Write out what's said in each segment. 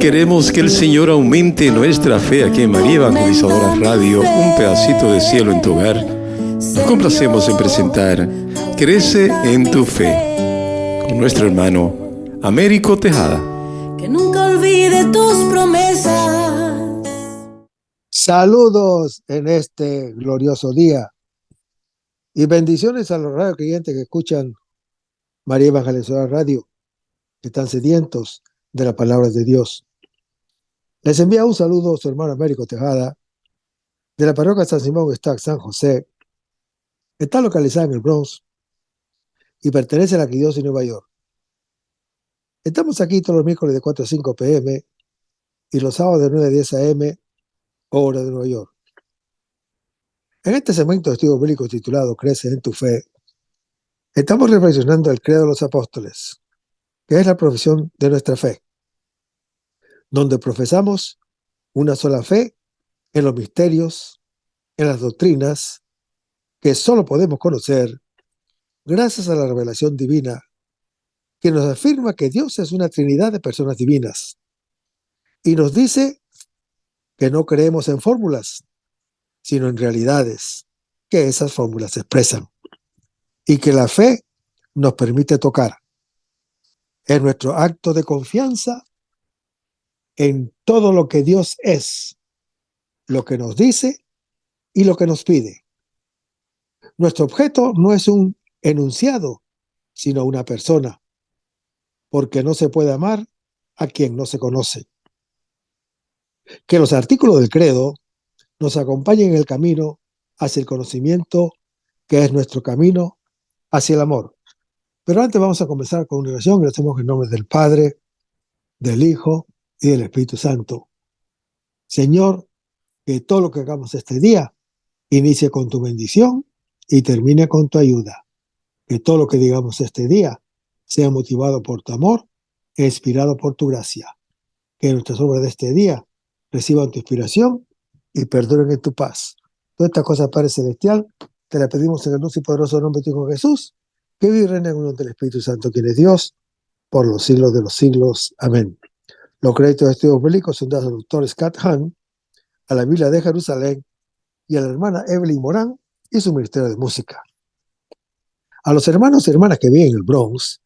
Queremos que el Señor aumente nuestra fe aquí en María Evangelizadora Radio, un pedacito de cielo en tu hogar. Nos complacemos en presentar Crece en tu fe con nuestro hermano Américo Tejada. Que nunca olvide tus promesas. Saludos en este glorioso día y bendiciones a los radio creyentes que escuchan María Evangelizadora Radio, que están sedientos de la palabra de Dios. Les envía un saludo a su hermano Américo Tejada, de la parroquia San Simón Stack San José. Está localizada en el Bronx y pertenece a la Arquidiócesis de Nueva York. Estamos aquí todos los miércoles de 4 a 5 p.m. y los sábados de 9 a 10 a.m. hora de Nueva York. En este segmento de estudio bíblico titulado Crece en tu fe, estamos reflexionando el credo de los apóstoles, que es la profesión de nuestra fe, donde profesamos una sola fe en los misterios, en las doctrinas, que solo podemos conocer gracias a la revelación divina, que nos afirma que Dios es una trinidad de personas divinas, y nos dice que no creemos en fórmulas, sino en realidades que esas fórmulas expresan, y que la fe nos permite tocar. Es nuestro acto de confianza en todo lo que Dios es, lo que nos dice y lo que nos pide. Nuestro objeto no es un enunciado, sino una persona, porque no se puede amar a quien no se conoce. Que los artículos del credo nos acompañen en el camino hacia el conocimiento, que es nuestro camino hacia el amor. Pero antes vamos a comenzar con una oración que lo hacemos en nombre del Padre, del Hijo y del Espíritu Santo. Señor, que todo lo que hagamos este día inicie con tu bendición y termine con tu ayuda. Que todo lo que digamos este día sea motivado por tu amor e inspirado por tu gracia. Que nuestras obras de este día reciban tu inspiración y perduren en tu paz. Todas estas cosas, Padre Celestial, te las pedimos en el dulce y poderoso nombre de tu Hijo Jesús, que vive y reina en unión del Espíritu Santo, quien es Dios, por los siglos de los siglos. Amén. Los créditos de estudios bíblicos son dados al doctor Scott Hahn, a la Biblia de Jerusalén y a la hermana Evelyn Morán y su ministerio de música. A los hermanos y hermanas que viven en el Bronx,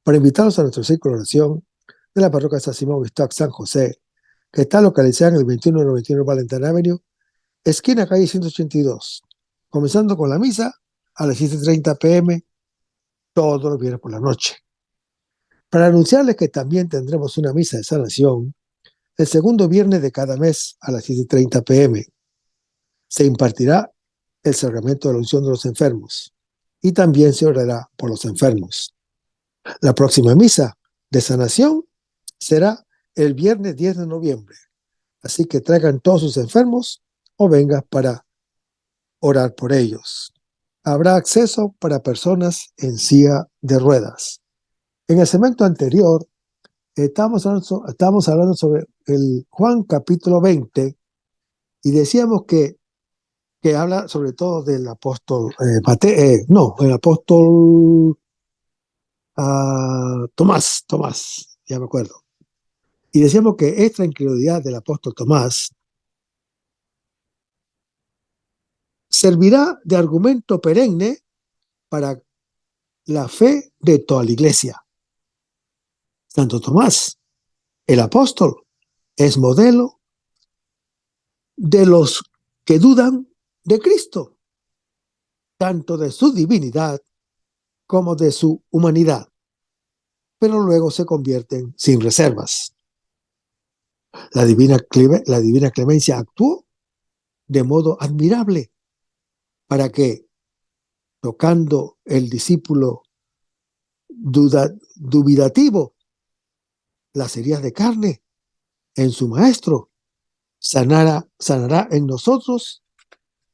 para invitarlos a nuestro círculo de oración de la parroquia San Simón Stock San José, que está localizada en el 2191 Valentine Avenue, esquina calle 182, comenzando con la misa a las 7:30 p.m. todos los viernes por la noche. Para anunciarles que también tendremos una misa de sanación el segundo viernes de cada mes a las 7:30 p.m. Se impartirá el sacramento de la unción de los enfermos y también se orará por los enfermos. La próxima misa de sanación será el viernes 10 de noviembre, así que traigan todos sus enfermos o vengan para orar por ellos. Habrá acceso para personas en silla de ruedas. En el segmento anterior estábamos hablando sobre el Juan capítulo 20 y decíamos que habla sobre todo del apóstol el apóstol Tomás, ya me acuerdo. Y decíamos que esta incredulidad del apóstol Tomás servirá de argumento perenne para la fe de toda la iglesia. Santo Tomás, el apóstol, es modelo de los que dudan de Cristo, tanto de su divinidad como de su humanidad, pero luego se convierten sin reservas. La divina clemencia actuó de modo admirable para que, tocando el discípulo dubitativo las heridas de carne en su maestro, sanará en nosotros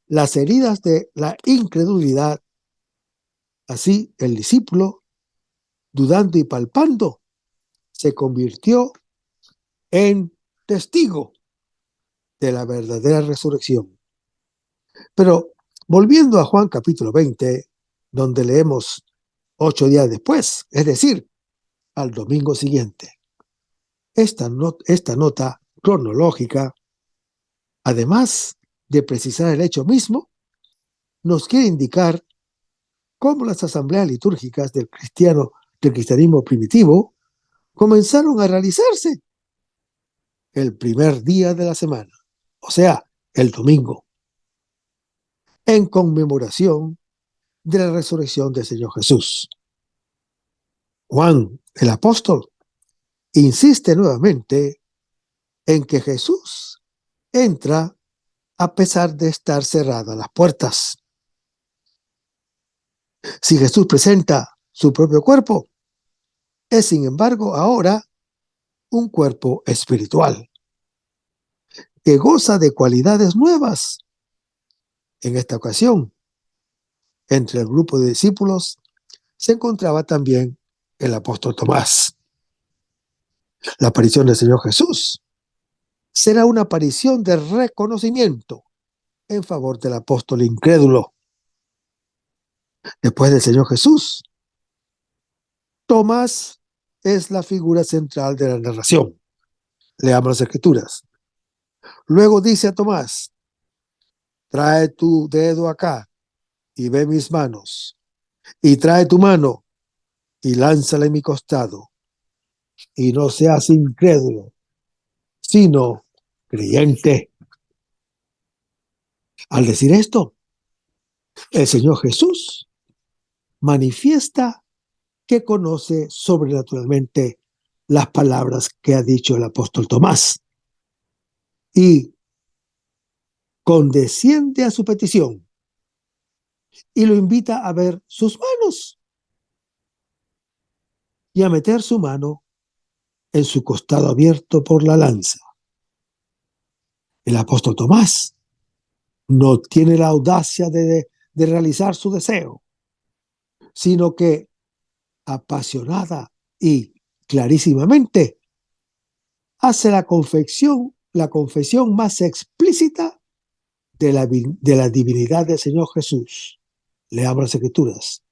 las heridas de la incredulidad. Así el discípulo, dudando y palpando, se convirtió en testigo de la verdadera resurrección. Pero volviendo a Juan capítulo 20, donde leemos 8 días después, es decir, al domingo siguiente. Esta nota cronológica, además de precisar el hecho mismo, nos quiere indicar cómo las asambleas litúrgicas del cristianismo primitivo comenzaron a realizarse el primer día de la semana, o sea, el domingo, en conmemoración de la resurrección del Señor Jesús. Juan, el apóstol, insiste nuevamente en que Jesús entra a pesar de estar cerradas las puertas. Si Jesús presenta su propio cuerpo, es sin embargo ahora un cuerpo espiritual que goza de cualidades nuevas. En esta ocasión, entre el grupo de discípulos se encontraba también el apóstol Tomás. La aparición del Señor Jesús será una aparición de reconocimiento en favor del apóstol incrédulo. Después del Señor Jesús, Tomás es la figura central de la narración. Leamos las Escrituras. Luego dice a Tomás: trae tu dedo acá y ve mis manos, y trae tu mano y lánzala en mi costado, y no seas incrédulo, sino creyente. Al decir esto, el Señor Jesús manifiesta que conoce sobrenaturalmente las palabras que ha dicho el apóstol Tomás y condesciende a su petición y lo invita a ver sus manos y a meter su mano en su costado abierto por la lanza. El apóstol Tomás no tiene la audacia de realizar su deseo, sino que apasionada y clarísimamente hace la confesión más explícita de la divinidad del Señor Jesús. Leamos las Escrituras.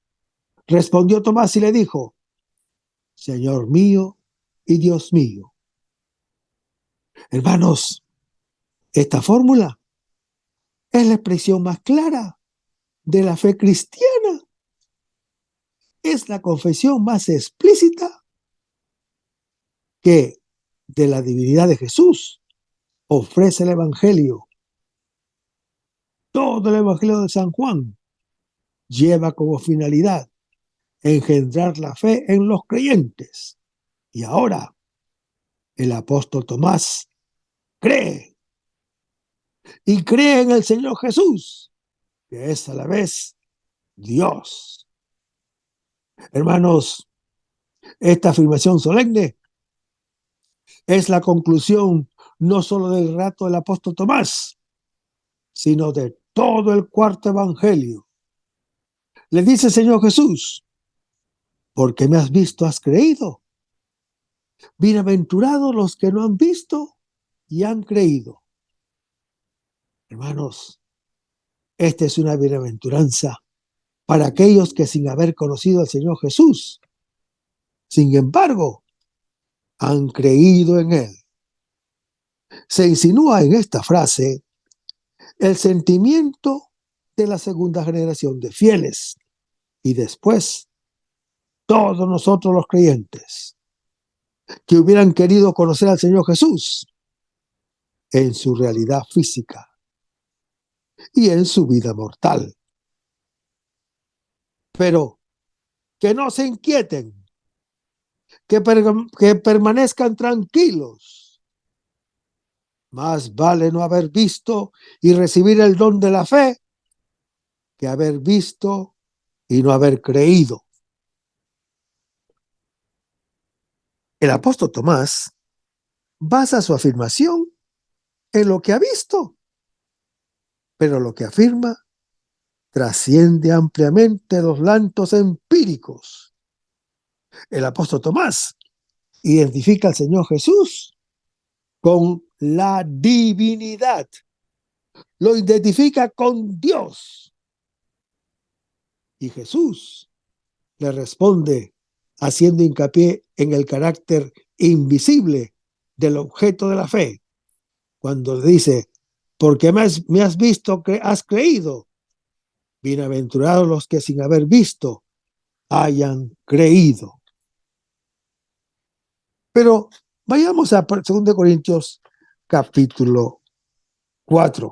Respondió Tomás y le dijo: Señor mío y Dios mío. Hermanos, esta fórmula es la expresión más clara de la fe cristiana. Es la confesión más explícita que de la divinidad de Jesús ofrece el Evangelio. Todo el Evangelio de San Juan lleva como finalidad engendrar la fe en los creyentes. Y ahora el apóstol Tomás cree, y cree en el Señor Jesús, que es a la vez Dios. Hermanos, esta afirmación solemne es la conclusión no solo del relato del apóstol Tomás, sino de todo el cuarto evangelio. Le dice el Señor Jesús: porque me has visto, has creído. Bienaventurados los que no han visto y han creído. Hermanos, esta es una bienaventuranza para aquellos que, sin haber conocido al Señor Jesús, sin embargo, han creído en Él. Se insinúa en esta frase el sentimiento de la segunda generación de fieles y después todos nosotros los creyentes que hubieran querido conocer al Señor Jesús en su realidad física y en su vida mortal. Pero que no se inquieten, que permanezcan tranquilos. Más vale no haber visto y recibir el don de la fe que haber visto y no haber creído. El apóstol Tomás basa su afirmación en lo que ha visto, pero lo que afirma trasciende ampliamente los lantos empíricos. El apóstol Tomás identifica al Señor Jesús con la divinidad, lo identifica con Dios. Y Jesús le responde haciendo hincapié en el carácter invisible del objeto de la fe, cuando dice, porque me has visto que has creído. Bienaventurados los que sin haber visto hayan creído. Pero vayamos a 2 Corintios capítulo 4,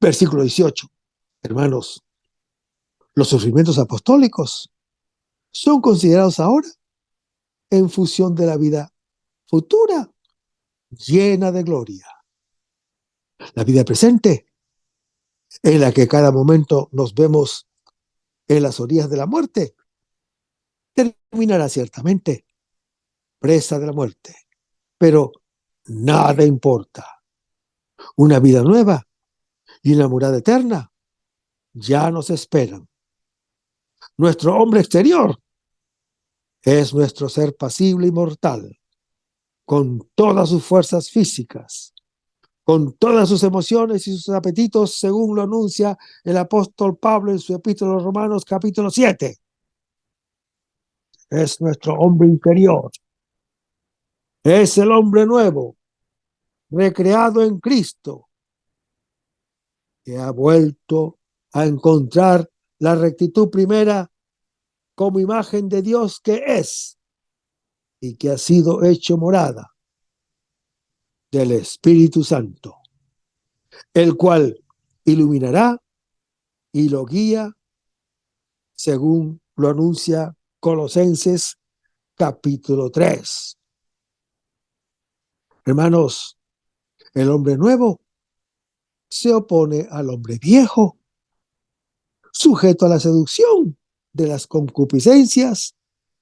versículo 18. Hermanos, los sufrimientos apostólicos son considerados ahora en función de la vida futura, llena de gloria. La vida presente, en la que cada momento nos vemos en las orillas de la muerte, terminará ciertamente presa de la muerte. Pero nada importa. Una vida nueva y una morada eterna ya nos esperan. Nuestro hombre exterior es nuestro ser pasible y mortal, con todas sus fuerzas físicas, con todas sus emociones y sus apetitos, según lo anuncia el apóstol Pablo en su epístola a los Romanos capítulo 7. Es nuestro hombre interior. Es el hombre nuevo, recreado en Cristo, que ha vuelto a encontrar la rectitud primera como imagen de Dios que es y que ha sido hecho morada del Espíritu Santo, el cual iluminará y lo guía, según lo anuncia Colosenses capítulo 3. Hermanos, el hombre nuevo se opone al hombre viejo, sujeto a la seducción de las concupiscencias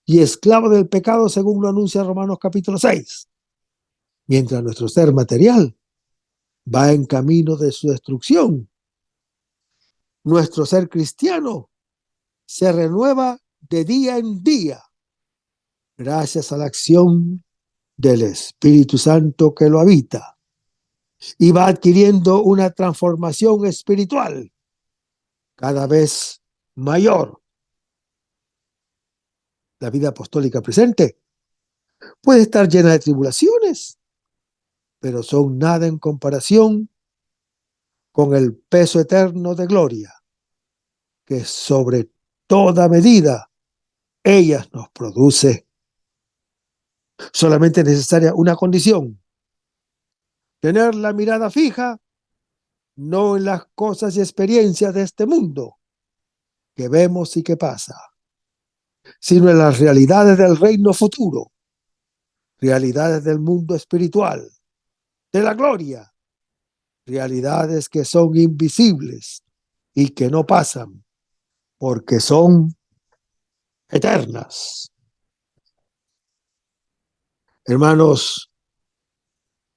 y esclavo del pecado, según lo anuncia Romanos capítulo 6. Mientras nuestro ser material va en camino de su destrucción, nuestro ser cristiano se renueva de día en día, gracias a la acción del Espíritu Santo que lo habita, y va adquiriendo una transformación espiritual cada vez mayor. La vida apostólica presente puede estar llena de tribulaciones, pero son nada en comparación con el peso eterno de gloria que sobre toda medida ellas nos produce. Solamente es necesaria una condición: tener la mirada fija no en las cosas y experiencias de este mundo que vemos y que pasa, sino en las realidades del reino futuro, realidades del mundo espiritual, de la gloria, realidades que son invisibles y que no pasan, porque son eternas. Hermanos,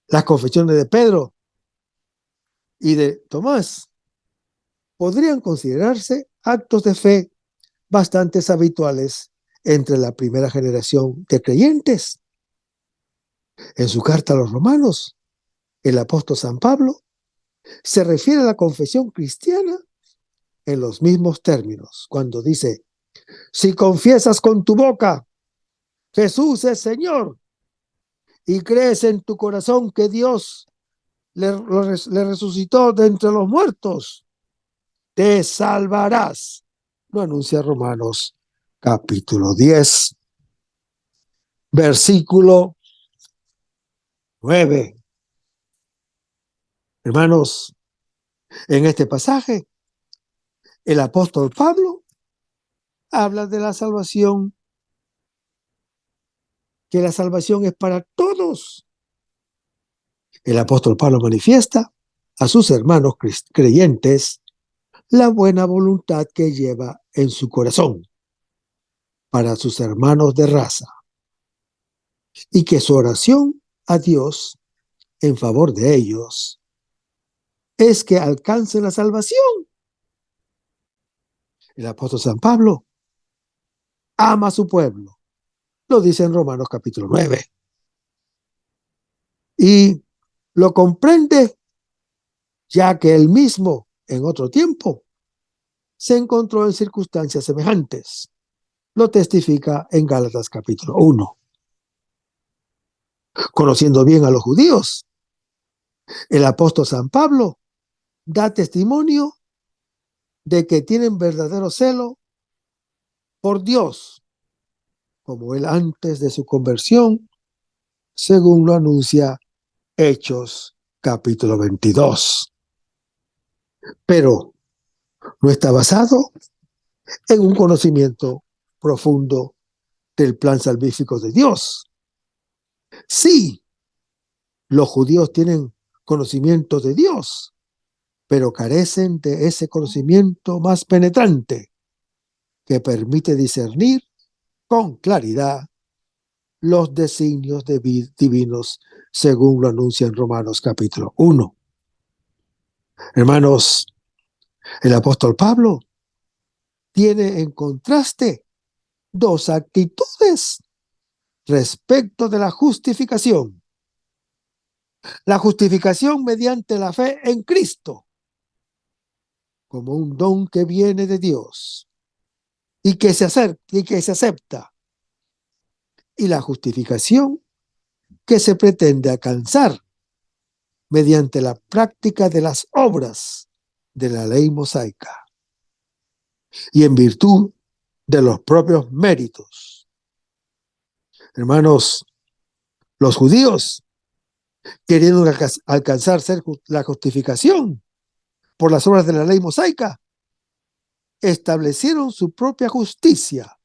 las confesiones de Pedro y de Tomás podrían considerarse actos de fe bastante habituales entre la primera generación de creyentes. En su carta a los romanos, el apóstol San Pablo se refiere a la confesión cristiana en los mismos términos, cuando dice: si confiesas con tu boca Jesús es Señor y crees en tu corazón que Dios le resucitó de entre los muertos, te salvarás. Lo anuncia Romanos capítulo 10, versículo 9. Hermanos, en este pasaje, el apóstol Pablo habla de la salvación, que la salvación es para todos. El apóstol Pablo manifiesta a sus hermanos creyentes la buena voluntad que lleva en su corazón para sus hermanos de raza, y que su oración a Dios en favor de ellos es que alcancen la salvación. El apóstol San Pablo ama a su pueblo, lo dice en Romanos capítulo 9, y lo comprende ya que él mismo en otro tiempo se encontró en circunstancias semejantes. Lo testifica en Gálatas capítulo 1. Conociendo bien a los judíos, el apóstol San Pablo da testimonio de que tienen verdadero celo por Dios, como él antes de su conversión, según lo anuncia Hechos capítulo 22. Pero no está basado en un conocimiento profundo del plan salvífico de Dios. Sí, los judíos tienen conocimiento de Dios, pero carecen de ese conocimiento más penetrante que permite discernir con claridad los designios divinos, según lo anuncia en Romanos capítulo 1. Hermanos, el apóstol Pablo tiene en contraste dos actitudes respecto de la justificación. La justificación mediante la fe en Cristo, como un don que viene de Dios y que se acepta. Y la justificación que se pretende alcanzar mediante la práctica de las obras de la ley mosaica y en virtud de los propios méritos. Hermanos, los judíos, queriendo alcanzar la justificación por las obras de la ley mosaica, establecieron su propia justicia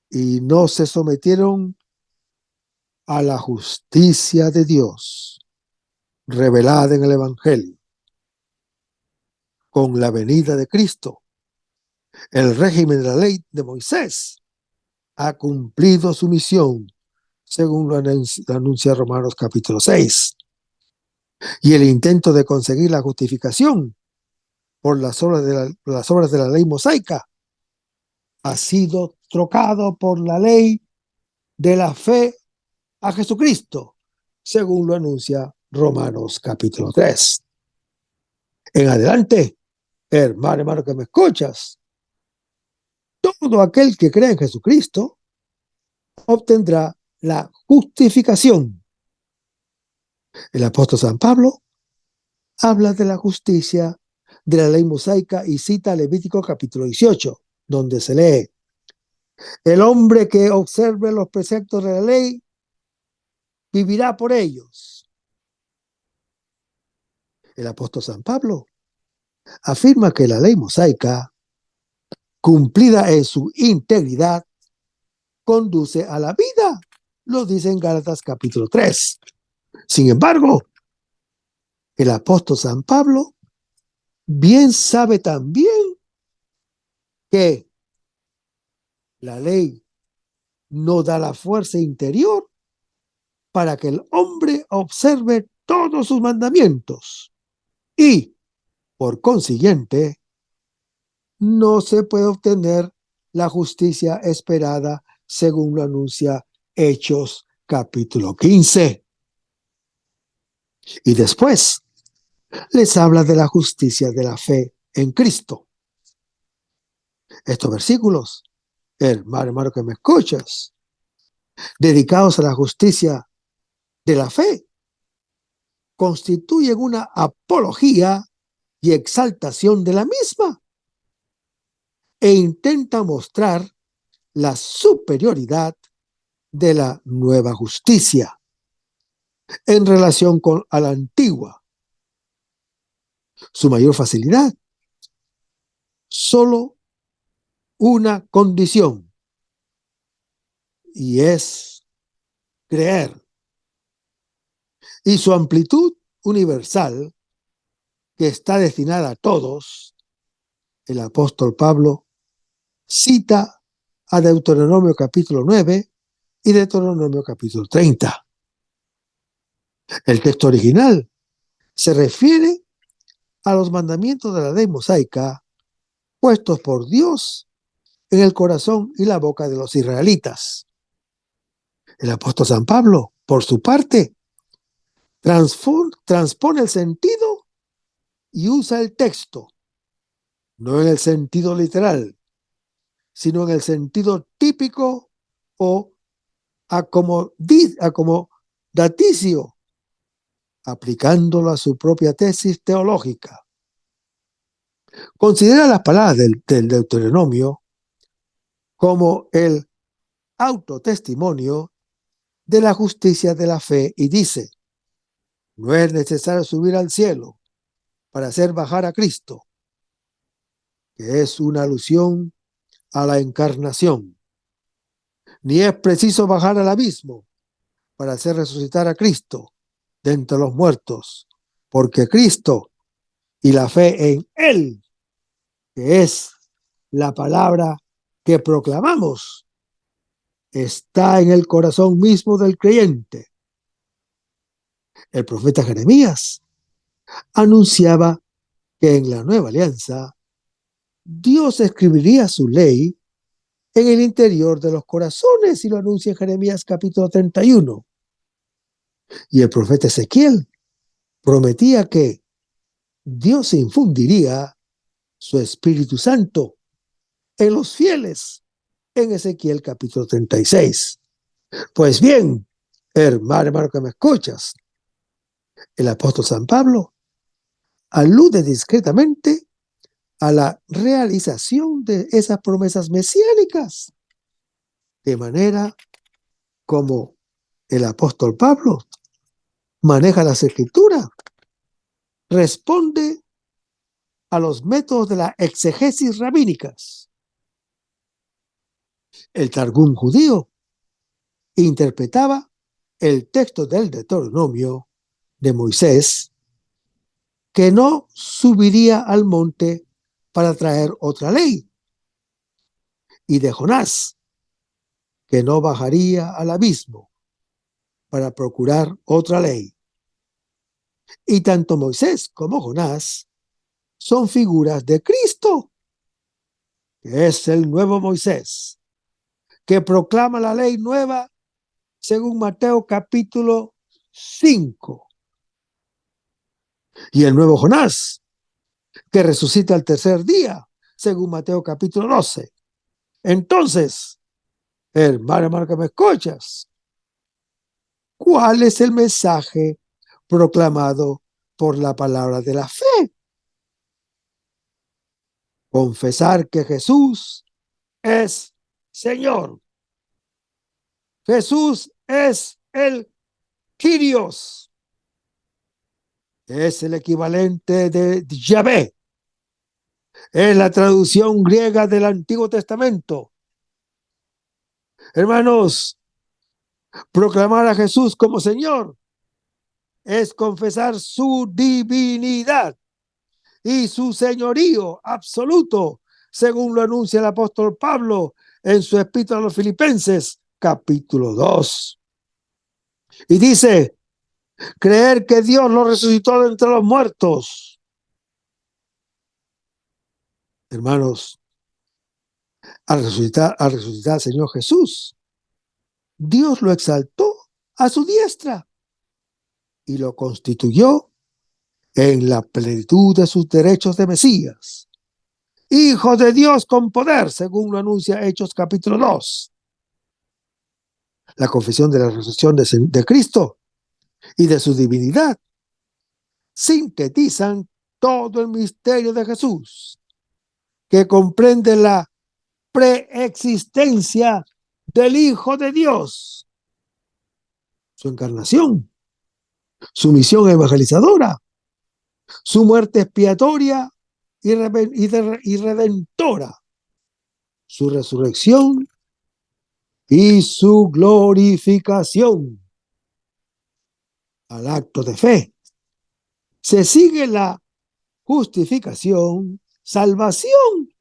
y no se sometieron a la justicia de Dios revelada en el Evangelio. Con la venida de Cristo, el régimen de la ley de Moisés ha cumplido su misión, según lo anuncia Romanos capítulo 6. Y el intento de conseguir la justificación por las obras de la ley mosaica ha sido trocado por la ley de la fe a Jesucristo, según lo anuncia Romanos capítulo 3. En adelante, hermano que me escuchas, todo aquel que cree en Jesucristo obtendrá la justificación. El apóstol San Pablo habla de la justicia de la ley mosaica y cita Levítico capítulo 18, donde se lee: el hombre que observe los preceptos de la ley vivirá por ellos. El apóstol San Pablo afirma que la ley mosaica, cumplida en su integridad, conduce a la vida. Lo dice en Gálatas capítulo 3. Sin embargo, el apóstol San Pablo bien sabe también que la ley no da la fuerza interior para que el hombre observe todos sus mandamientos y, por consiguiente, no se puede obtener la justicia esperada, según lo anuncia Hechos capítulo 15. Y después les habla de la justicia de la fe en Cristo. Estos versículos, hermano que me escuchas, dedicados a la justicia de la fe, constituyen una apología y exaltación de la misma e intenta mostrar la superioridad de la nueva justicia en relación a la antigua. Su mayor facilidad, solo una condición, y es creer. Y su amplitud universal, que está destinada a todos, el apóstol Pablo cita a Deuteronomio capítulo 9 y Deuteronomio capítulo 30. El texto original se refiere a los mandamientos de la ley mosaica puestos por Dios en el corazón y la boca de los israelitas. El apóstol San Pablo, por su parte, transpone el sentido y usa el texto, no en el sentido literal, sino en el sentido típico o Daticio, aplicándolo a su propia tesis teológica, considera las palabras del Deuteronomio como el autotestimonio de la justicia de la fe y dice: no es necesario subir al cielo para hacer bajar a Cristo, que es una alusión a la encarnación, ni es preciso bajar al abismo para hacer resucitar a Cristo de entre los muertos, porque Cristo y la fe en Él, que es la palabra que proclamamos, está en el corazón mismo del creyente. El profeta Jeremías anunciaba que en la nueva alianza Dios escribiría su ley en el interior de los corazones, y lo anuncia en Jeremías capítulo 31. Y el profeta Ezequiel prometía que Dios infundiría su Espíritu Santo en los fieles en Ezequiel capítulo 36. Pues bien, hermano que me escuchas, el apóstol San Pablo alude discretamente a la realización de esas promesas mesiánicas, de manera como el apóstol Pablo maneja las escrituras, responde a los métodos de la exegesis rabínicas. El Targum judío interpretaba el texto del Deuteronomio de Moisés, que no subiría al monte para traer otra ley, y de Jonás, que no bajaría al abismo para procurar otra ley. Y tanto Moisés como Jonás son figuras de Cristo, que es el nuevo Moisés, que proclama la ley nueva según Mateo capítulo 5. Y el nuevo Jonás, que resucita al tercer día, según Mateo capítulo 12. Entonces, hermano que me escuchas, ¿cuál es el mensaje proclamado por la palabra de la fe? Confesar que Jesús es Señor. Jesús es el Kyrios. Es el equivalente de Yahvé. Es la traducción griega del Antiguo Testamento. Hermanos, proclamar a Jesús como Señor es confesar su divinidad y su señorío absoluto, según lo anuncia el apóstol Pablo en su epístola a los Filipenses, capítulo 2. Y dice: creer que Dios lo resucitó de entre los muertos. Hermanos, al resucitar al Señor Jesús, Dios lo exaltó a su diestra y lo constituyó en la plenitud de sus derechos de Mesías, Hijo de Dios con poder, según lo anuncia Hechos capítulo 2. La confesión de la resurrección de Cristo y de su divinidad sintetizan todo el misterio de Jesús, que comprende la preexistencia del Hijo de Dios, su encarnación, su misión evangelizadora, su muerte expiatoria y redentora, su resurrección y su glorificación. Al acto de fe se sigue la justificación, salvación.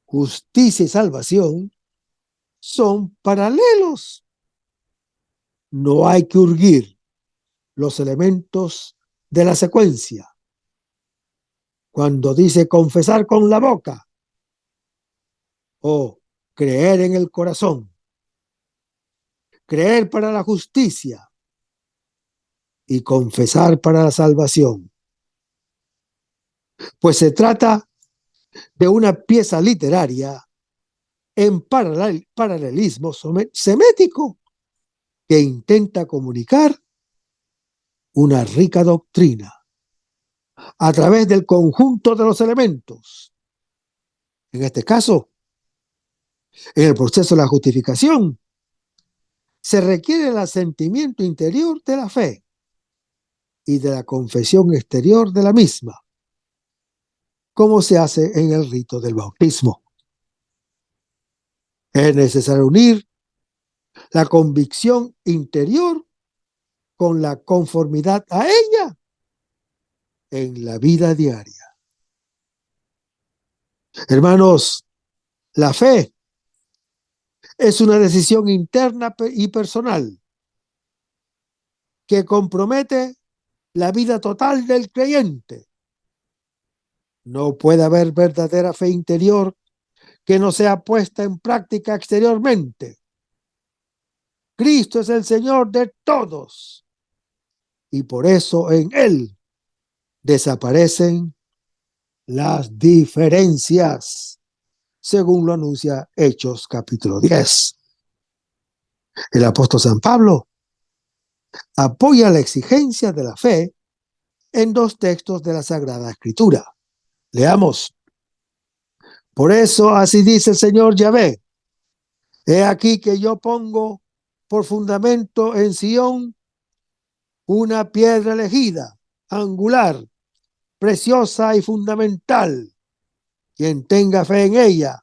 Justicia y salvación son paralelos. No hay que urgir los elementos de la secuencia. Cuando dice confesar con la boca o creer en el corazón, creer para la justicia y confesar para la salvación, pues se trata de una pieza literaria en paralelismo semético que intenta comunicar una rica doctrina a través del conjunto de los elementos. En este caso, en el proceso de la justificación, se requiere el asentimiento interior de la fe y de la confesión exterior de la misma, como se hace en el rito del bautismo. Es necesario unir la convicción interior con la conformidad a ella en la vida diaria. Hermanos, la fe es una decisión interna y personal que compromete la vida total del creyente. No puede haber verdadera fe interior que no sea puesta en práctica exteriormente. Cristo es el Señor de todos y por eso en Él desaparecen las diferencias, según lo anuncia Hechos capítulo 10. El apóstol San Pablo apoya la exigencia de la fe en dos textos de la Sagrada Escritura. Leamos. Por eso así dice el Señor Yahvé: he aquí que yo pongo por fundamento en Sión una piedra elegida, angular, preciosa y fundamental. Quien tenga fe en ella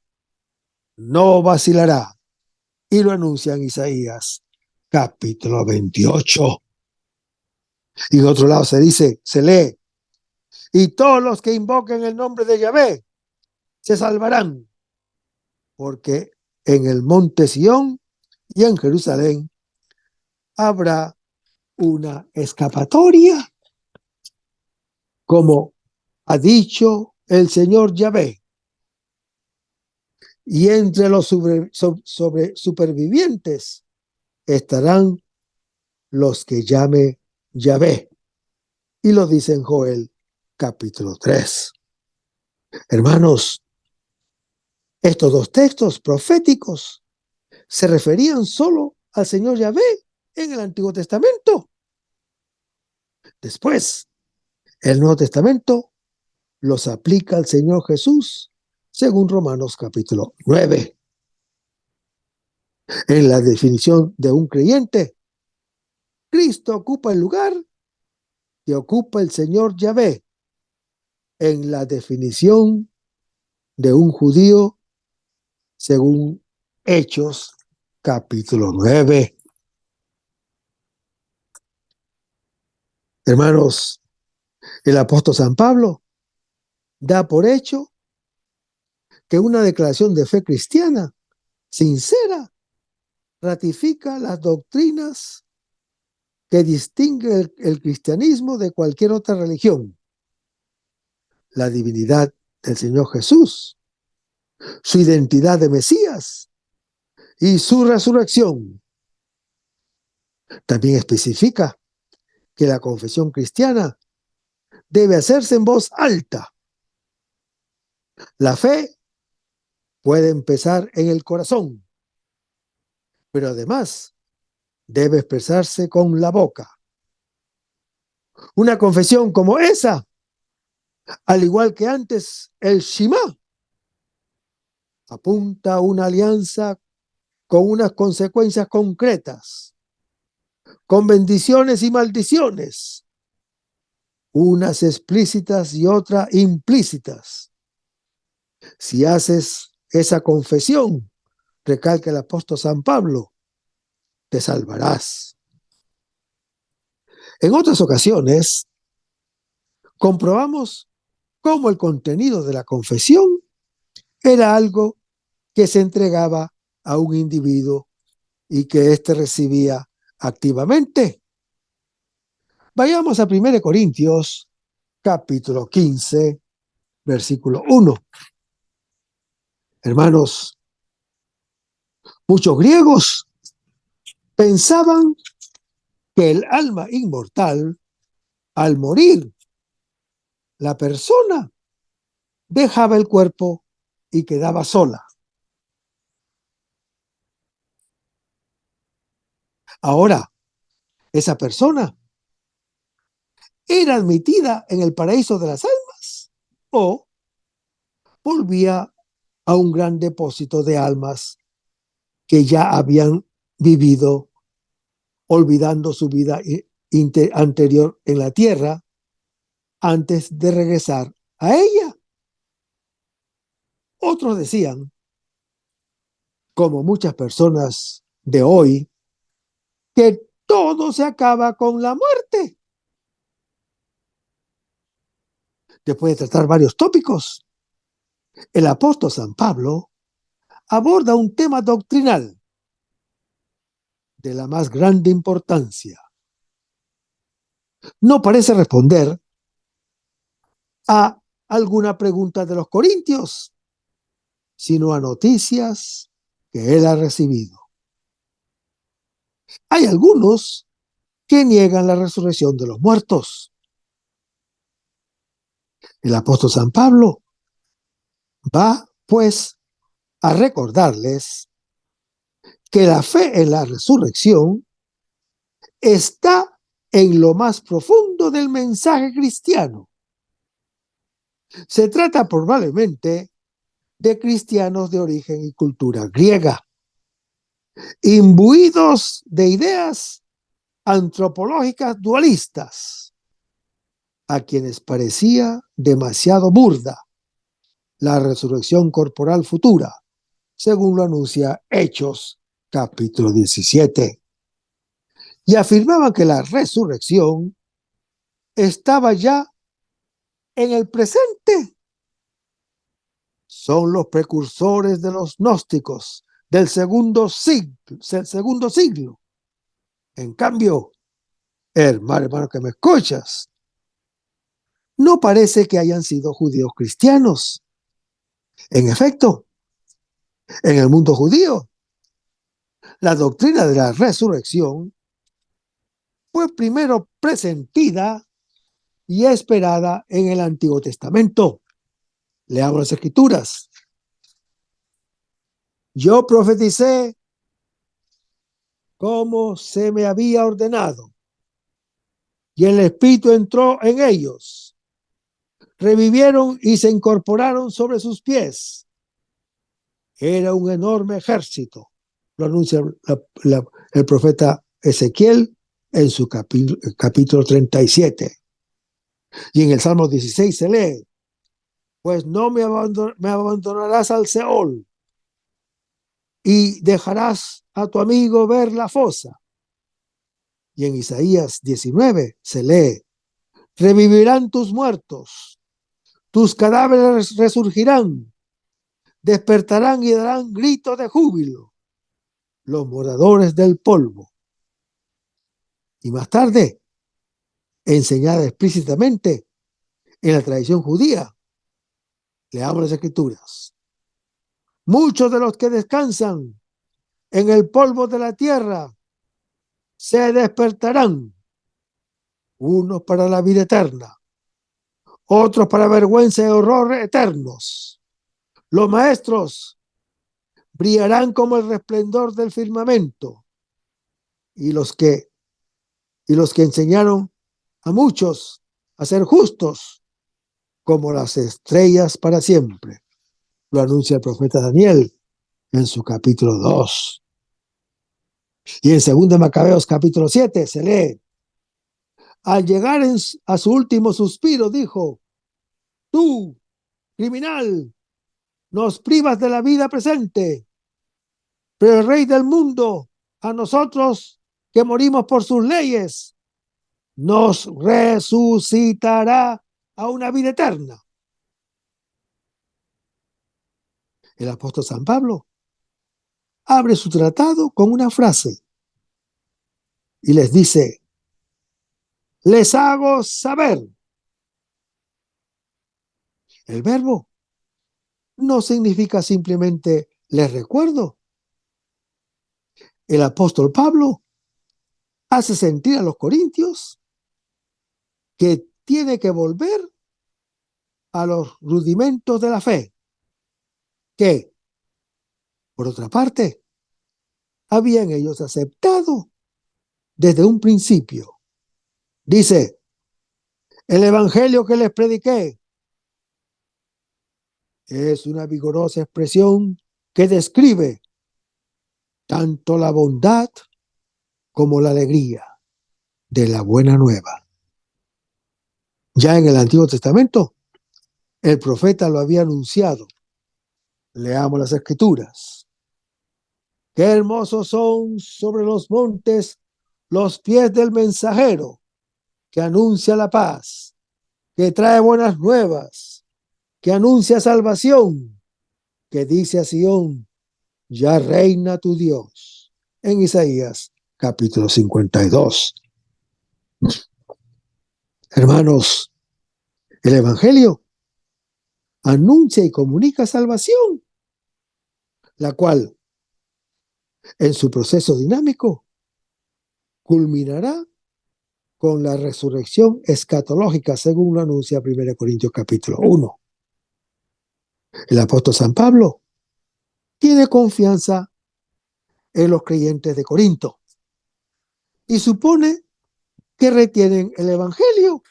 no vacilará. Y lo anuncia en Isaías capítulo 28. Y en otro lado se dice, se lee: y todos los que invoquen el nombre de Yahvé se salvarán, porque en el monte Sión y en Jerusalén habrá una escapatoria, como ha dicho el Señor Yahvé. Y entre los supervivientes estarán los que llame Yahvé. Y lo dice en Joel capítulo 3. Hermanos, estos dos textos proféticos se referían solo al Señor Yahvé en el Antiguo Testamento. Después, el Nuevo Testamento los aplica al Señor Jesús, según Romanos capítulo 9. En la definición de un creyente, Cristo ocupa el lugar que ocupa el Señor Yahvé. En la definición de un judío, según Hechos capítulo 9. Hermanos, el apóstol San Pablo da por hecho que una declaración de fe cristiana sincera ratifica las doctrinas que distinguen el cristianismo de cualquier otra religión: la divinidad del Señor Jesús, su identidad de Mesías y su resurrección. También especifica que la confesión cristiana debe hacerse en voz alta. La fe puede empezar en el corazón, pero además debe expresarse con la boca. Una confesión como esa, al igual que antes el Shema, apunta a una alianza con unas consecuencias concretas, con bendiciones y maldiciones, unas explícitas y otras implícitas. Si haces esa confesión, recalca el apóstol San Pablo, te salvarás. En otras ocasiones, comprobamos cómo el contenido de la confesión era algo que se entregaba a un individuo y que éste recibía activamente. Vayamos a 1 Corintios capítulo 15, versículo 1. Hermanos, muchos griegos pensaban que el alma inmortal, al morir, la persona dejaba el cuerpo y quedaba sola. Ahora, esa persona era admitida en el paraíso de las almas o volvía a un gran depósito de almas que ya habían vivido olvidando su vida anterior en la tierra antes de regresar a ella. Otros decían, como muchas personas de hoy, que todo se acaba con la muerte. Después de tratar varios tópicos, el apóstol San Pablo aborda un tema doctrinal de la más grande importancia. No parece responder a alguna pregunta de los corintios, sino a noticias que él ha recibido. Hay algunos que niegan la resurrección de los muertos. El apóstol San Pablo va, pues, a recordarles que la fe en la resurrección está en lo más profundo del mensaje cristiano. Se trata probablemente de cristianos de origen y cultura griega, imbuidos de ideas antropológicas dualistas, a quienes parecía demasiado burda la resurrección corporal futura, según lo anuncia Hechos, capítulo 17. Y afirmaban que la resurrección estaba ya en el presente. Son los precursores de los gnósticos del segundo siglo. En cambio, hermano que me escuchas, no parece que hayan sido judíos cristianos. En efecto, en el mundo judío, la doctrina de la resurrección fue primero presentida y esperada en el Antiguo Testamento. Leamos las Escrituras. Yo profeticé como se me había ordenado, y el Espíritu entró en ellos. Revivieron y se incorporaron sobre sus pies. Era un enorme ejército. Lo anuncia el profeta Ezequiel en su capítulo 37. Y en el Salmo 16 se lee, pues no me abandonarás al Seol, y dejarás a tu amigo ver la fosa. Y en Isaías 19 se lee, revivirán tus muertos, tus cadáveres resurgirán, despertarán y darán gritos de júbilo los moradores del polvo. Y más tarde, enseñada explícitamente en la tradición judía, leamos las Escrituras. Muchos de los que descansan en el polvo de la tierra se despertarán, unos para la vida eterna, otros para vergüenza y horror eternos. Los maestros brillarán como el resplandor del firmamento, y los que enseñaron a muchos a ser justos como las estrellas para siempre. Lo anuncia el profeta Daniel en su capítulo 2. Y en 2 Macabeos capítulo 7 se lee, al llegar a su último suspiro dijo, tú, criminal, nos privas de la vida presente, pero el Rey del mundo, a nosotros que morimos por sus leyes, nos resucitará a una vida eterna. El apóstol San Pablo abre su tratado con una frase y les dice, les hago saber. El verbo no significa simplemente les recuerdo. El apóstol Pablo hace sentir a los corintios que tiene que volver a los rudimentos de la fe, que, por otra parte, habían ellos aceptado desde un principio. Dice, el evangelio que les prediqué es una vigorosa expresión que describe tanto la bondad como la alegría de la buena nueva. Ya en el Antiguo Testamento, el profeta lo había anunciado. Leamos las Escrituras. Qué hermosos son sobre los montes los pies del mensajero que anuncia la paz, que trae buenas nuevas, que anuncia salvación, que dice a Sión, ya reina tu Dios. En Isaías capítulo 52. Hermanos, el Evangelio anuncia y comunica salvación, la cual en su proceso dinámico culminará con la resurrección escatológica, según lo anuncia 1 Corintios capítulo 1. El apóstol San Pablo tiene confianza en los creyentes de Corinto y supone que retienen el Evangelio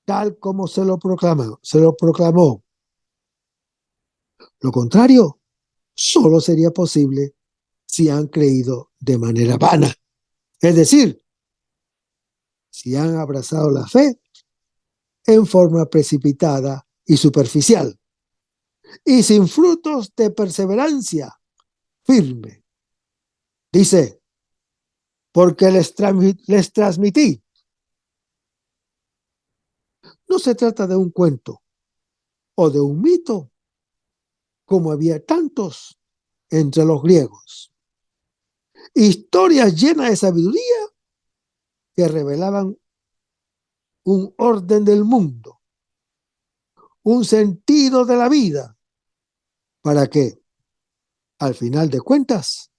tal como se lo proclamó. Lo contrario solo sería posible si han creído de manera vana, es decir, si han abrazado la fe en forma precipitada y superficial y sin frutos de perseverancia firme. Dice, porque les transmití. No se trata de un cuento o de un mito, como había tantos entre los griegos. Historias llenas de sabiduría que revelaban un orden del mundo, un sentido de la vida, para que, al final de cuentas,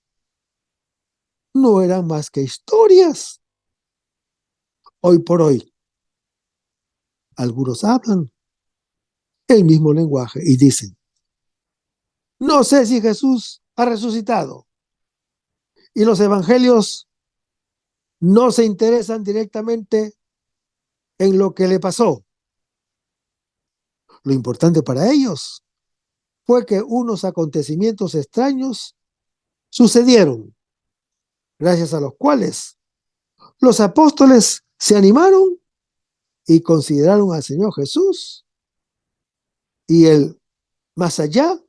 no eran más que historias. Hoy por hoy, algunos hablan el mismo lenguaje y dicen, no sé si Jesús ha resucitado. Y los evangelios no se interesan directamente en lo que le pasó. Lo importante para ellos fue que unos acontecimientos extraños sucedieron, gracias a los cuales los apóstoles se animaron y consideraron al Señor Jesús y el más allá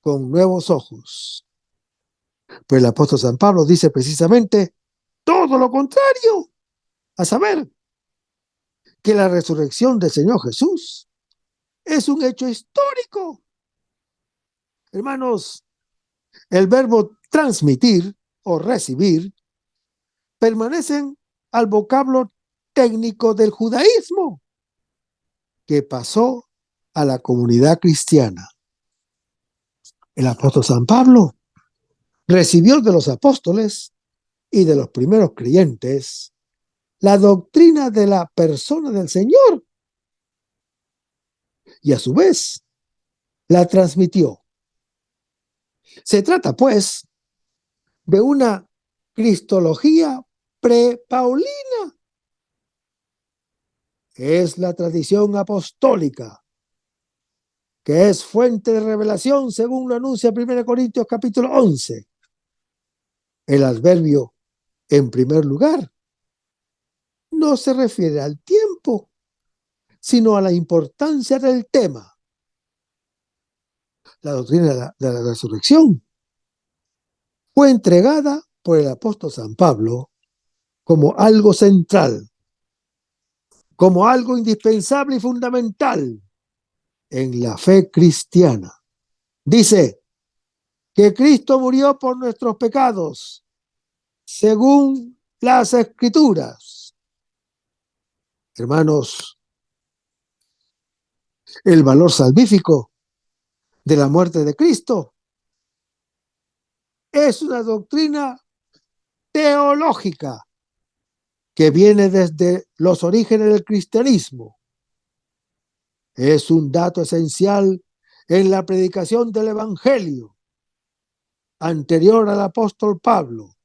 con nuevos ojos. Pero el apóstol San Pablo dice precisamente todo lo contrario, a saber, que la resurrección del Señor Jesús es un hecho histórico. Hermanos, el verbo transmitir o recibir permanecen al vocablo técnico del judaísmo que pasó a la comunidad cristiana. El apóstol San Pablo recibió de los apóstoles y de los primeros creyentes la doctrina de la persona del Señor y a su vez la transmitió. Se trata, pues, de una cristología pre-paulina. Es la tradición apostólica, que es fuente de revelación, según lo anuncia 1 Corintios capítulo 11. El adverbio en primer lugar no se refiere al tiempo, sino a la importancia del tema. La doctrina de la resurrección fue entregada por el apóstol San Pablo como algo central, como algo indispensable y fundamental en la fe cristiana. Dice que Cristo murió por nuestros pecados, según las Escrituras. Hermanos, el valor salvífico de la muerte de Cristo es una doctrina teológica que viene desde los orígenes del cristianismo. Es un dato esencial en la predicación del Evangelio anterior al apóstol Pablo.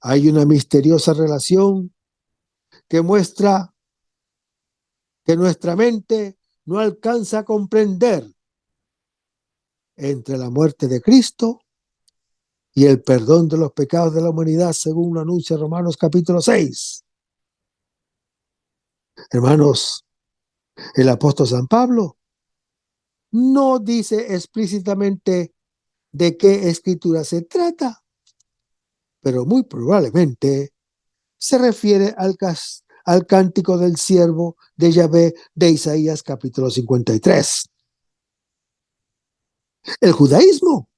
Hay una misteriosa relación que muestra que nuestra mente no alcanza a comprender entre la muerte de Cristo y el perdón de los pecados de la humanidad, según lo anuncia Romanos capítulo 6. Hermanos, el apóstol San Pablo no dice explícitamente de qué escritura se trata, pero muy probablemente se refiere al cántico del siervo de Yahvé de Isaías capítulo 53. El judaísmo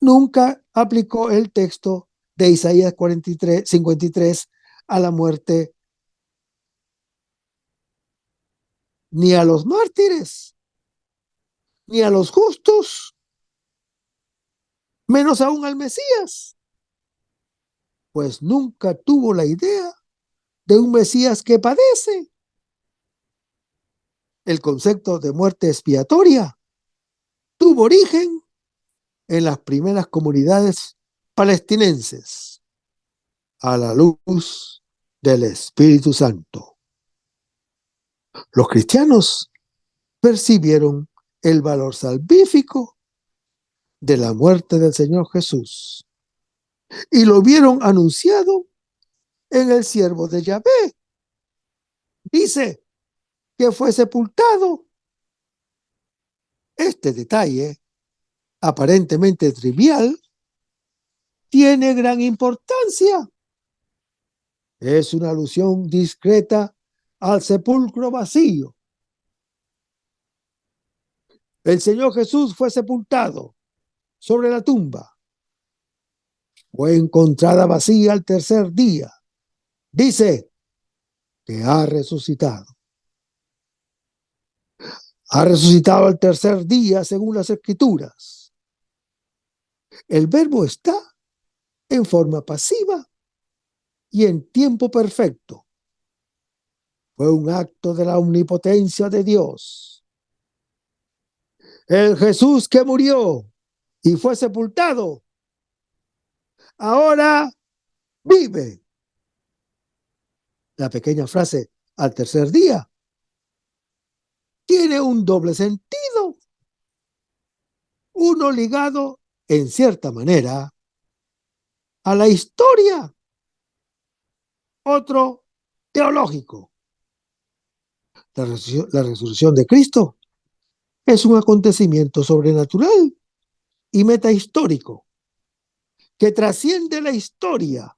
nunca aplicó el texto de Isaías 53 a la muerte ni a los mártires, ni a los justos, menos aún al Mesías, pues nunca tuvo la idea de un Mesías que padece. El concepto de muerte expiatoria tuvo origen en las primeras comunidades palestinenses, a la luz del Espíritu Santo. Los cristianos percibieron el valor salvífico de la muerte del Señor Jesús y lo vieron anunciado en el siervo de Yahvé. Dice que fue sepultado. Este detalle, aparentemente trivial, tiene gran importancia. Es una alusión discreta al sepulcro vacío. El Señor Jesús fue sepultado sobre la tumba. Fue encontrada vacía al tercer día. Dice que ha resucitado. Ha resucitado al tercer día según las Escrituras. El verbo está en forma pasiva y en tiempo perfecto. Fue un acto de la omnipotencia de Dios. El Jesús que murió y fue sepultado, ahora vive. La pequeña frase al tercer día tiene un doble sentido. Uno ligado, en cierta manera, a la historia. Otro teológico. La resurrección de Cristo es un acontecimiento sobrenatural y metahistórico que trasciende la historia,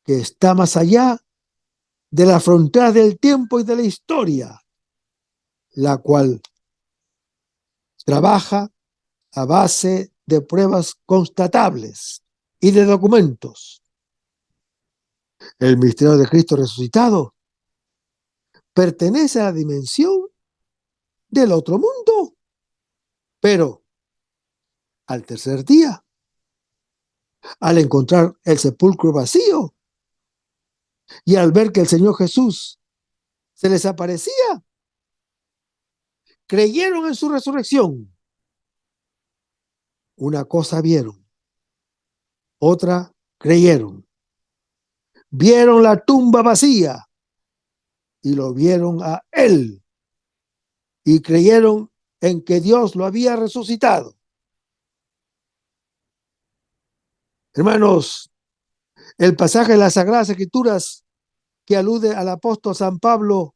que está más allá de la frontera del tiempo y de la historia, la cual trabaja a base de pruebas constatables y de documentos. El misterio de Cristo resucitado pertenece a la dimensión del otro mundo, pero al tercer día, al encontrar el sepulcro vacío y al ver que el Señor Jesús se les aparecía, creyeron en su resurrección. Una cosa vieron, otra creyeron. Vieron la tumba vacía y lo vieron a Él y creyeron en que Dios lo había resucitado. Hermanos, el pasaje de las Sagradas Escrituras que alude al apóstol San Pablo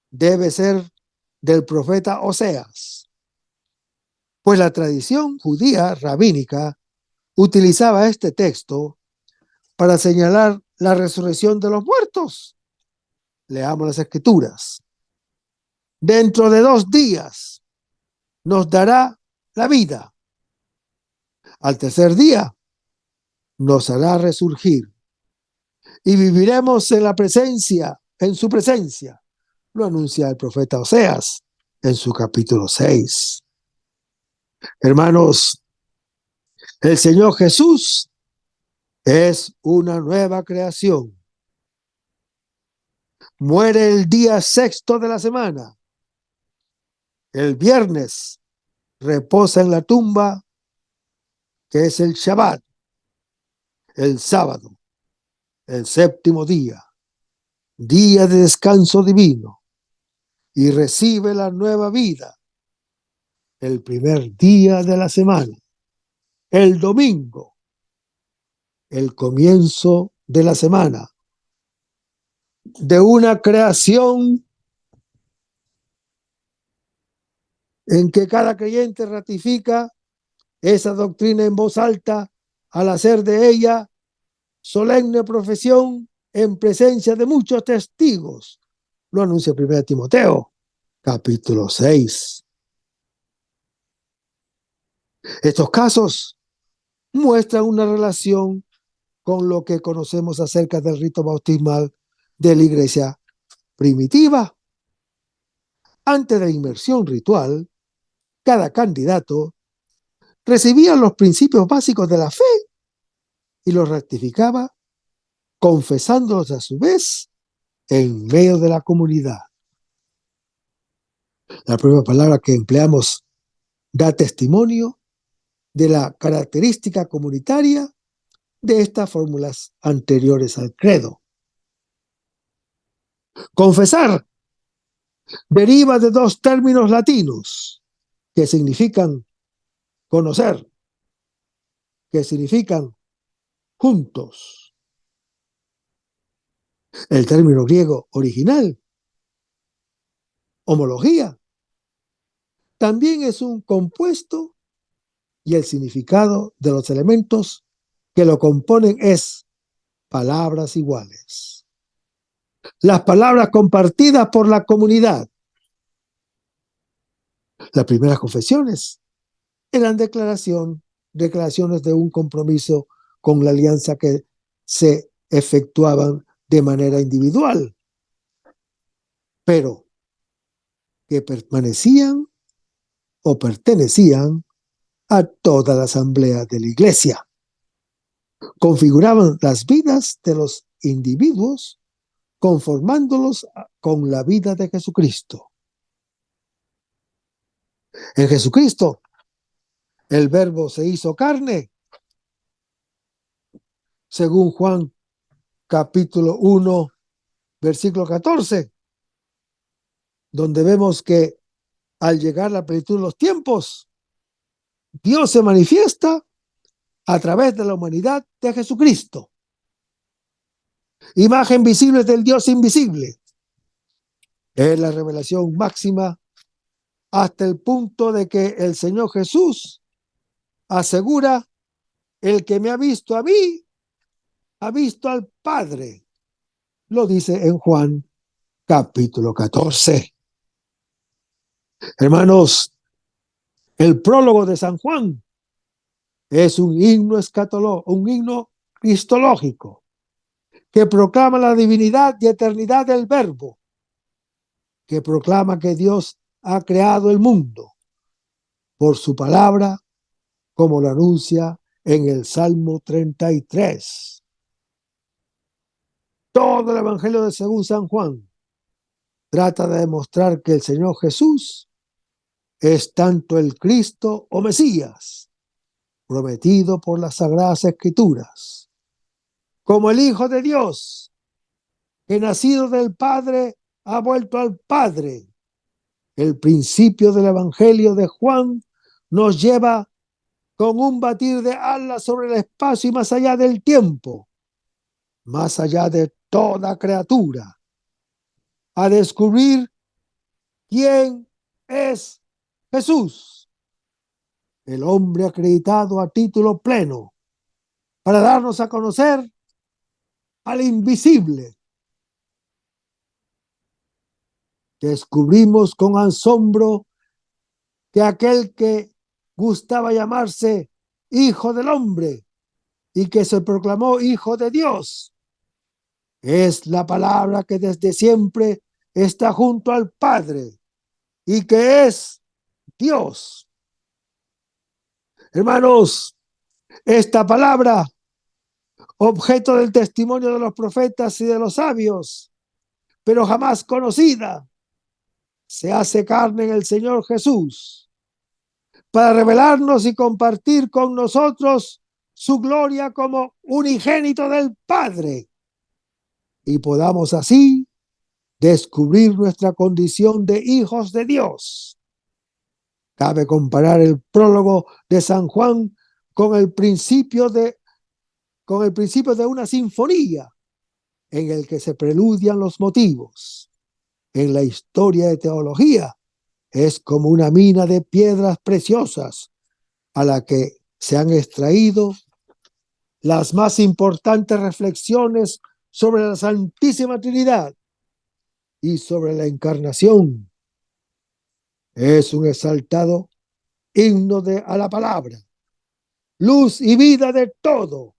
debe ser del profeta Oseas, pues la tradición judía rabínica utilizaba este texto para señalar la resurrección de los muertos. Leamos las Escrituras. Dentro de 2 días nos dará la vida. Al tercer día nos hará resurgir y viviremos en su presencia. Lo anuncia el profeta Oseas en su capítulo 6. Hermanos, el Señor Jesús es una nueva creación. Muere el día 6º de la semana. El viernes reposa en la tumba, que es el Shabbat. el sábado, el séptimo día, día de descanso divino, y recibe la nueva vida el primer día de la semana, el domingo, el comienzo de la semana, de una creación en que cada creyente ratifica esa doctrina en voz alta al hacer de ella solemne profesión en presencia de muchos testigos. Lo anuncia 1 Timoteo, capítulo 6. Estos casos muestran una relación con lo que conocemos acerca del rito bautismal de la iglesia primitiva. Antes de la inmersión ritual, cada candidato recibía los principios básicos de la fe y los rectificaba, confesándolos a su vez en medio de la comunidad. La primera palabra que empleamos da testimonio de la característica comunitaria de estas fórmulas anteriores al credo. Confesar deriva de dos términos latinos que significan conocer, que significan juntos. El término griego original, homología, también es un compuesto y el significado de los elementos que lo componen es palabras iguales. Las palabras compartidas por la comunidad. Las primeras confesiones eran declaraciones de un compromiso con la alianza que se efectuaban de manera individual, pero que permanecían o pertenecían a toda la asamblea de la iglesia. Configuraban las vidas de los individuos conformándolos con la vida de Jesucristo. En Jesucristo, el Verbo se hizo carne, según Juan capítulo 1, versículo 14, donde vemos que al llegar la plenitud de los tiempos, Dios se manifiesta a través de la humanidad de Jesucristo. Imagen visible del Dios invisible. Es la revelación máxima hasta el punto de que el Señor Jesús asegura: el que me ha visto a mí, ha visto al Padre. Lo dice en Juan capítulo 14. Hermanos, el prólogo de San Juan es un himno cristológico que proclama la divinidad y eternidad del Verbo, que proclama que Dios ha creado el mundo por su palabra, como lo anuncia en el Salmo 33. Todo el Evangelio de según San Juan trata de demostrar que el Señor Jesús es tanto el Cristo o Mesías, prometido por las Sagradas Escrituras, como el Hijo de Dios, que nacido del Padre ha vuelto al Padre. El principio del Evangelio de Juan nos lleva con un batir de alas sobre el espacio y más allá del tiempo, más allá de toda criatura, a descubrir quién es Jesús, el hombre acreditado a título pleno, para darnos a conocer al invisible. Descubrimos con asombro que aquel que gustaba llamarse Hijo del Hombre y que se proclamó Hijo de Dios es la palabra que desde siempre está junto al Padre y que es Dios. Hermanos, esta palabra, objeto del testimonio de los profetas y de los sabios, pero jamás conocida, se hace carne en el Señor Jesús para revelarnos y compartir con nosotros su gloria como unigénito del Padre, y podamos así descubrir nuestra condición de hijos de Dios. Cabe comparar el prólogo de San Juan con el principio de una sinfonía en el que se preludian los motivos. En la historia de teología es como una mina de piedras preciosas a la que se han extraído las más importantes reflexiones sobre la Santísima Trinidad y sobre la Encarnación. Es un exaltado himno a la palabra, luz y vida de todo,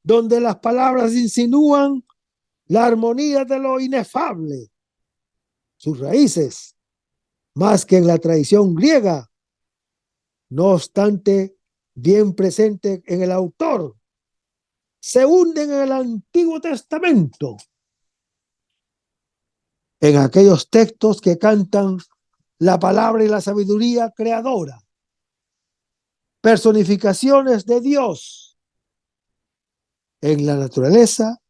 donde las palabras insinúan la armonía de lo inefable. Sus raíces, más que en la tradición griega, no obstante, bien presente en el autor, se hunden en el Antiguo Testamento, en aquellos textos que cantan la palabra y la sabiduría creadora, personificaciones de Dios en la naturaleza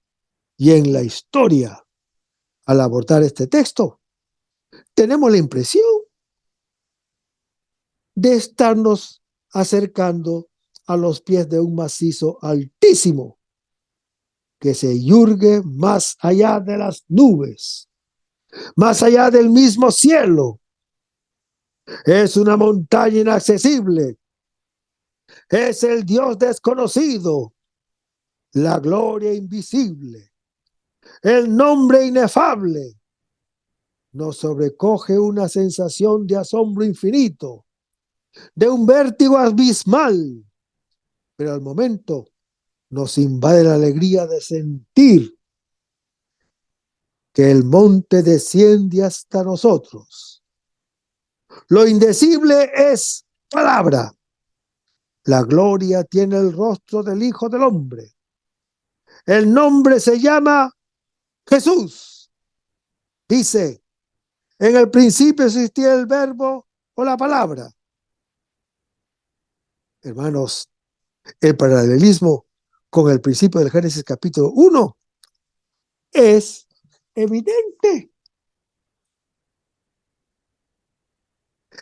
y en la historia. Al abordar este texto, tenemos la impresión de estarnos acercando a los pies de un macizo altísimo que se yurgue más allá de las nubes, más allá del mismo cielo. Es una montaña inaccesible. Es el Dios desconocido, la gloria invisible, el nombre inefable. Nos sobrecoge una sensación de asombro infinito, de un vértigo abismal, pero al momento nos invade la alegría de sentir que el monte desciende hasta nosotros. Lo indecible es palabra. La gloria tiene el rostro del Hijo del Hombre. El nombre se llama Jesús. Dice, en el principio existía el verbo o la palabra. Hermanos, el paralelismo con el principio del Génesis capítulo 1 es evidente.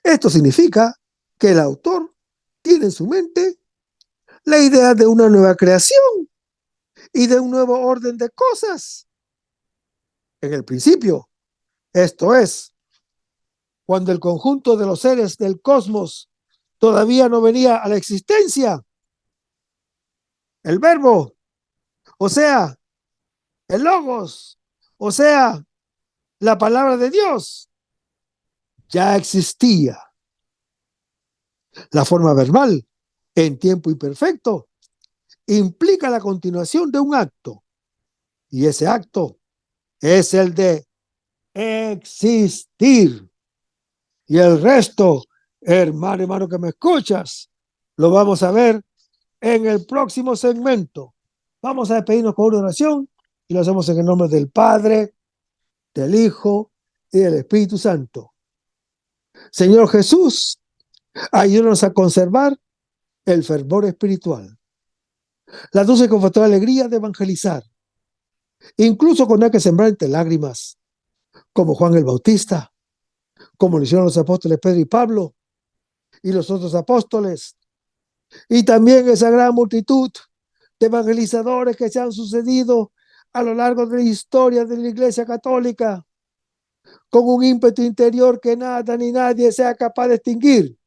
Esto significa que el autor tiene en su mente la idea de una nueva creación y de un nuevo orden de cosas. En el principio, esto es, cuando el conjunto de los seres del cosmos todavía no venía a la existencia, el verbo, o sea, el logos, o sea, la palabra de Dios, ya existía. La forma verbal, en tiempo imperfecto, implica la continuación de un acto, y ese acto es el de existir. Y el resto, hermano que me escuchas, lo vamos a ver en el próximo segmento. Vamos a despedirnos con una oración y lo hacemos en el nombre del Padre, del Hijo y del Espíritu Santo. Señor Jesús, ayúdanos a conservar el fervor espiritual, la dulce y confortable alegría de evangelizar, incluso cuando hay que sembrar entre lágrimas, como Juan el Bautista, como lo hicieron los apóstoles Pedro y Pablo y los otros apóstoles, y también esa gran multitud de evangelizadores que se han sucedido a lo largo de la historia de la Iglesia Católica, con un ímpetu interior que nada ni nadie sea capaz de extinguir.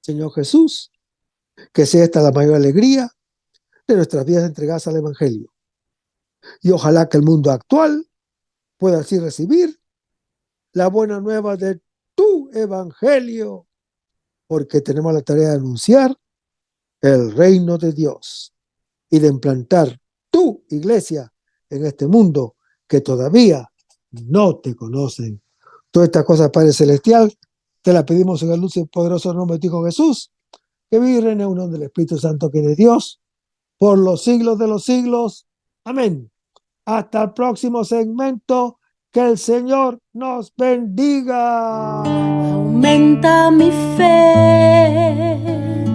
Señor Jesús, que sea esta la mayor alegría de nuestras vidas entregadas al Evangelio. Y ojalá que el mundo actual pueda así recibir la buena nueva de tu Evangelio, porque tenemos la tarea de anunciar el reino de Dios y de implantar tu iglesia en este mundo que todavía no te conocen. Todas estas cosas, Padre Celestial, te las pedimos en el dulce y poderoso nombre de tu Hijo Jesús, que vive y reina en unión del Espíritu Santo, que es de Dios, por los siglos de los siglos. Amén. Hasta el próximo segmento. Que el Señor nos bendiga. Aumenta mi fe,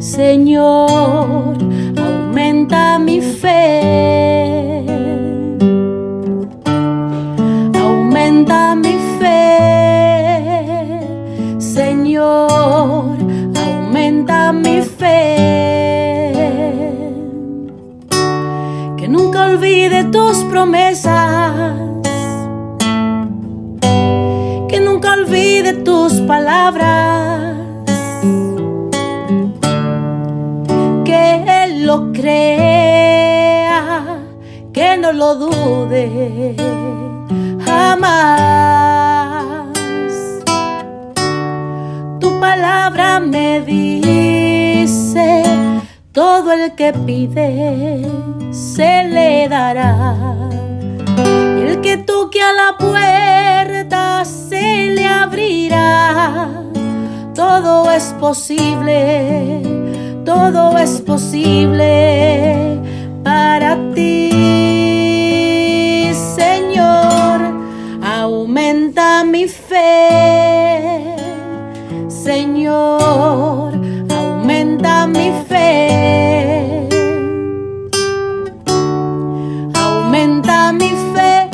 Señor, aumenta mi fe. Aumenta mi fe. Señor, aumenta mi fe. Que nunca olvide tus promesas. Que nunca olvide tus palabras. Que Él lo crea, que no lo dude jamás. Tu palabra me dice, todo el que pide se le dará. Y el que toque a la puerta se le abrirá. Todo es posible, todo es posible para ti, Señor. Aumenta mi fe, Señor, aumenta mi fe. Aumenta mi fe,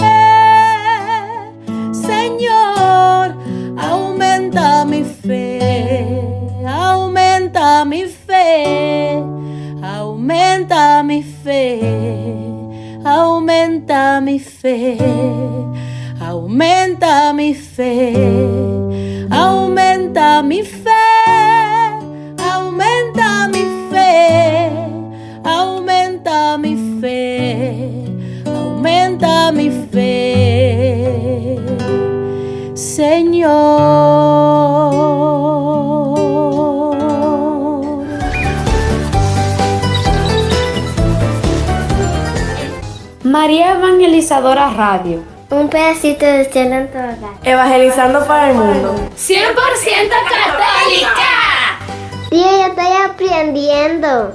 Señor, aumenta mi fe. Aumenta mi fe, aumenta mi fe, aumenta mi fe, aumenta mi fe, aumenta mi fe, aumenta mi fe, aumenta mi fe, aumenta mi fe, Señor. María Evangelizadora Radio. Un pedacito de cielo en tu hogar. Evangelizando para el mundo. 100% católica. Tía, yo estoy aprendiendo.